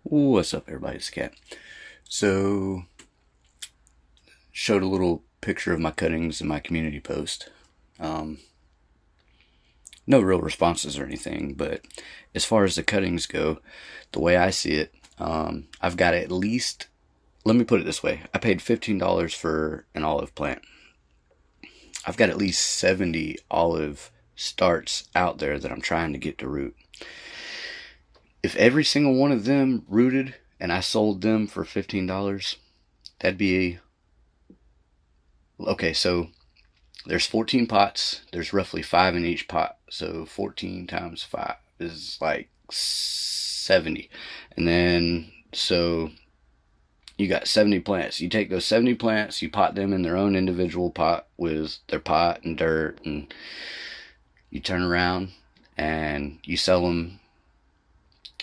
What's up, everybody? It's Cat. So, showed a little picture of my cuttings in my community post. Um, no real responses or anything, but as far as the cuttings go, the way I see it, I've got at least, let me put it this way, I paid $15 for an olive plant. I've got at least 70 olive starts out there that I'm trying to get to root. If every single one of them rooted and I sold them for $15, that'd be okay. So there's 14 pots. There's roughly 5 in each pot. So 14 times 5 is like 70. And then, so you got 70 plants. You take those 70 plants, you pot them in their own individual pot with their pot and dirt, and you turn around and you sell them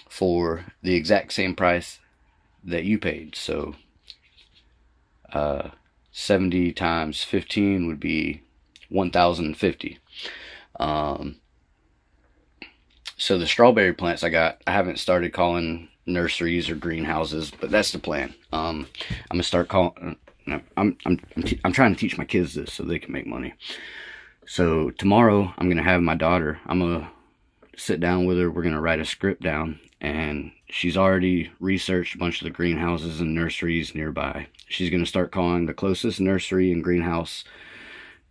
for the exact same price that you paid. So 70 times 15 would be 1,050. So the strawberry plants I haven't started calling nurseries or greenhouses, but that's the plan. I'm gonna start calling. I'm trying to teach my kids this so they can make money. So tomorrow I'm gonna have my daughter. I'm gonna sit down with her. We're gonna write a script down, and she's already researched a bunch of the greenhouses and nurseries nearby. She's gonna start calling the closest nursery and greenhouse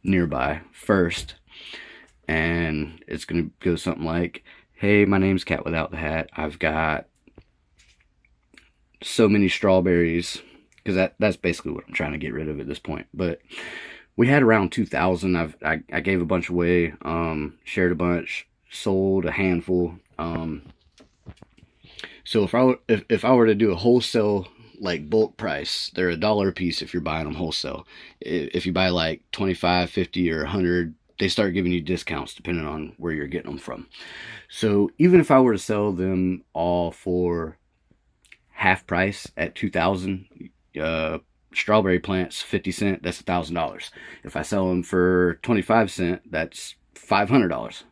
nearby first, and it's gonna go something like, "Hey, my name's Cat Without the Hat. I've got so many strawberries," because that's basically what I'm trying to get rid of at this point. But we had around 2,000. I gave a bunch away, shared a bunch, sold a handful. So if I were to do a wholesale like bulk price, they're $1 a piece if you're buying them wholesale. If you buy like 25, 50, or 100, they start giving you discounts depending on where you're getting them from. So even if I were to sell them all for half price at 2,000, strawberry plants 50 cents, that's $1,000. If I sell them for 25 cents, that's $500.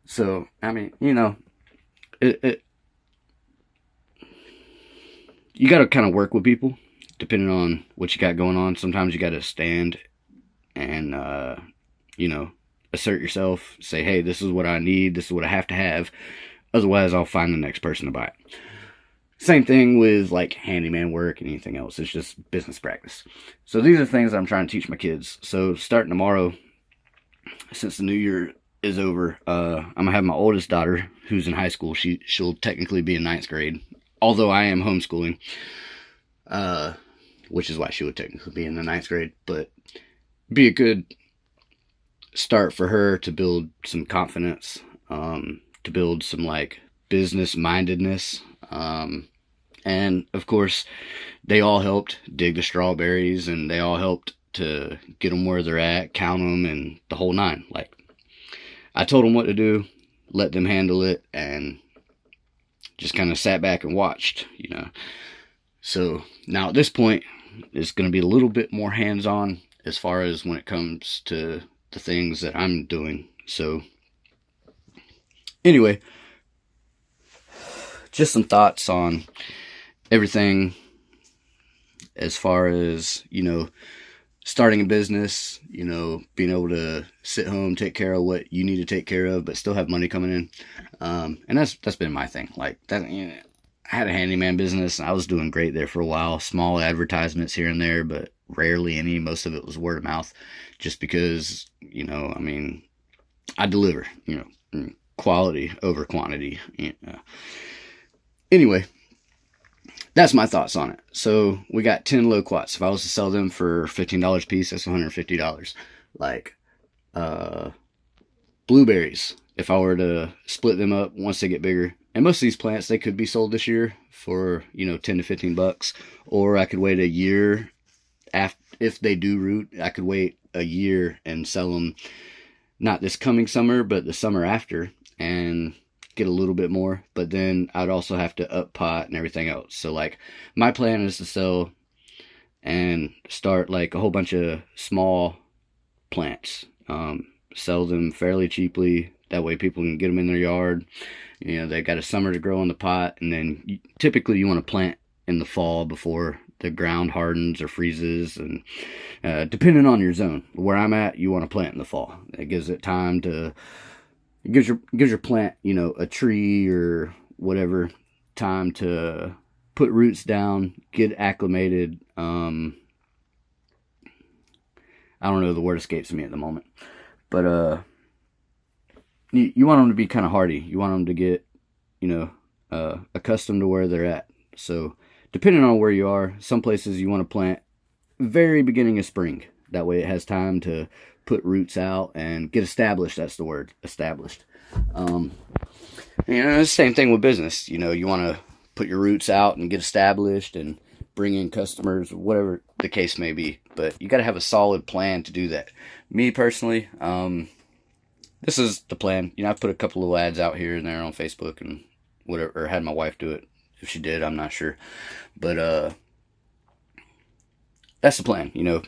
So I mean, you got to kind of work with people depending on what you got going on. Sometimes you got to stand and assert yourself, say, hey, this is what I need, this is what I have to have, otherwise I'll find the next person to buy it. Same thing with like handyman work and anything else. It's just business practice. So these are things I'm trying to teach my kids. So starting tomorrow, since the new year is over, I'm gonna have my oldest daughter, who's in high school. She'll technically be in 9th grade, although I am homeschooling, which is why she would technically be in the 9th grade. But be a good start for her to build some confidence, to build some like business mindedness. And of course, they all helped dig the strawberries, and they all helped to get them where they're at, count them, and the whole nine. Like, I told them what to do, let them handle it, and just kind of sat back and watched, So now at this point, it's going to be a little bit more hands-on as far as when it comes to the things that I'm doing. So anyway, just some thoughts on everything as far as, starting a business, being able to sit home, take care of what you need to take care of, but still have money coming in. And that's been my thing. Like that, I had a handyman business, and I was doing great there for a while. Small advertisements here and there, but rarely any. Most of it was word of mouth, just because, I deliver, quality over quantity. Anyway, that's my thoughts on it. So we got 10 loquats. If I was to sell them for $15 a piece, that's $150. Like blueberries, if I were to split them up once they get bigger, and most of these plants, they could be sold this year for 10 to $15, or I could wait a year. If they do root, I could wait a year and sell them, not this coming summer, but the summer after, and get a little bit more. But then I'd also have to up pot and everything else. So like, my plan is to sell and start like a whole bunch of small plants, sell them fairly cheaply That way people can get them in their yard. You know, they got a summer to grow in the pot, and then typically you want to plant in the fall before the ground hardens or freezes. And depending on your zone, where I'm at, you want to plant in the fall. It gives it time to, it gives your plant, you know, a tree or whatever, time to put roots down, get acclimated. I don't know, the word escapes me at the moment, but you want them to be kind of hardy. You want them to get, you know, accustomed to where they're at. So depending on where you are, some places you want to plant very beginning of spring. That way it has time to put roots out and get established. That's the word, established. You know, it's the same thing with business. You know, you want to put your roots out and get established and bring in customers, whatever the case may be. But you got to have a solid plan to do that. Me personally, this is the plan. You know, I've put a couple of ads out here and there on Facebook and whatever, or had my wife do it. If she did, I'm not sure. But that's the plan. You know,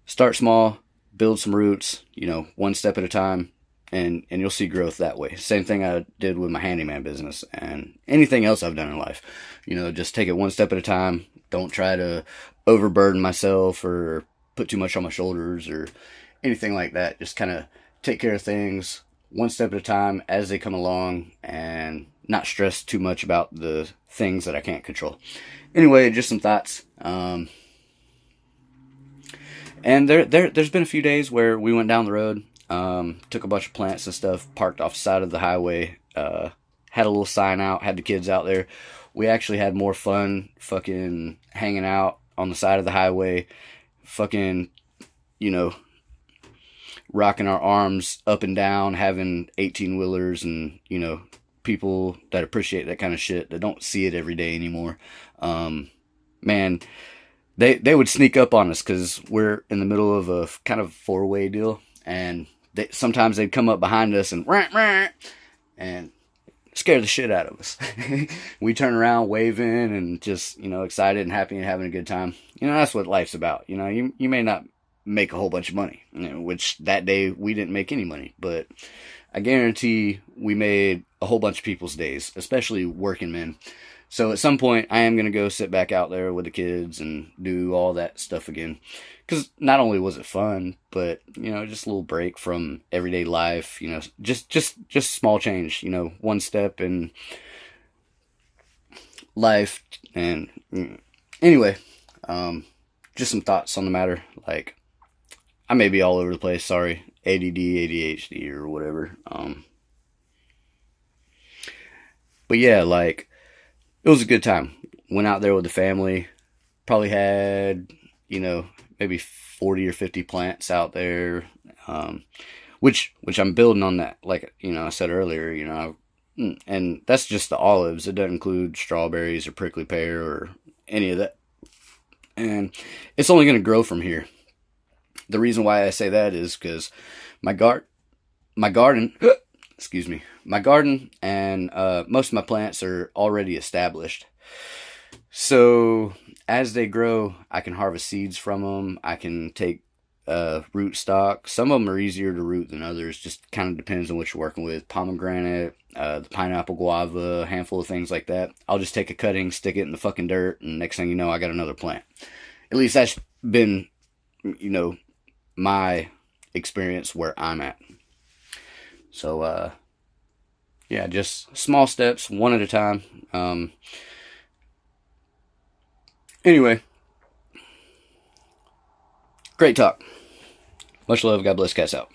start small, build some roots, you know, one step at a time, and you'll see growth that way. Same thing I did with my handyman business and anything else I've done in life. You know, just take it one step at a time. Don't try to overburden myself or put too much on my shoulders or anything like that. Just kind of take care of things one step at a time as they come along and not stress too much about the things that I can't control. Anyway, just some thoughts. And there's been a few days where we went down the road, took a bunch of plants and stuff, parked off the side of the highway, had a little sign out, had the kids out there. We actually had more fun fucking hanging out on the side of the highway, fucking, you know, rocking our arms up and down, having 18-wheelers and, you know, people that appreciate that kind of shit, that don't see it every day anymore. Man, they would sneak up on us because we're in the middle of a kind of four-way deal, and sometimes they'd come up behind us and rah, rah, and scare the shit out of us. We turn around waving and just, you know, excited and happy and having a good time. You know, that's what life's about. You know, you may not make a whole bunch of money, you know, which that day we didn't make any money, but I guarantee we made a whole bunch of people's days, especially working men. So at some point I am going to go sit back out there with the kids and do all that stuff again. Because not only was it fun, but, you know, just a little break from everyday life, you know, just small change, you know, one step in life. And anyway, just some thoughts on the matter. Like, I may be all over the place, sorry, ADD, ADHD, or whatever. But yeah, like, it was a good time. Went out there with the family, probably had, you know, maybe 40 or 50 plants out there, which I'm building on that. Like, you know, I said earlier, you know, and that's just the olives. It doesn't include strawberries or prickly pear or any of that. And it's only going to grow from here. The reason why I say that is because my garden, excuse me, my garden and most of my plants are already established. So as they grow, I can harvest seeds from them. I can take root stock. Some of them are easier to root than others. Just kind of depends on what you're working with. Pomegranate, the pineapple, guava, a handful of things like that. I'll just take a cutting, stick it in the fucking dirt, and next thing you know, I got another plant. At least that's been, you know, my experience where I'm at. So, yeah, just small steps, one at a time. Anyway, great talk. Much love. God bless. Cats out.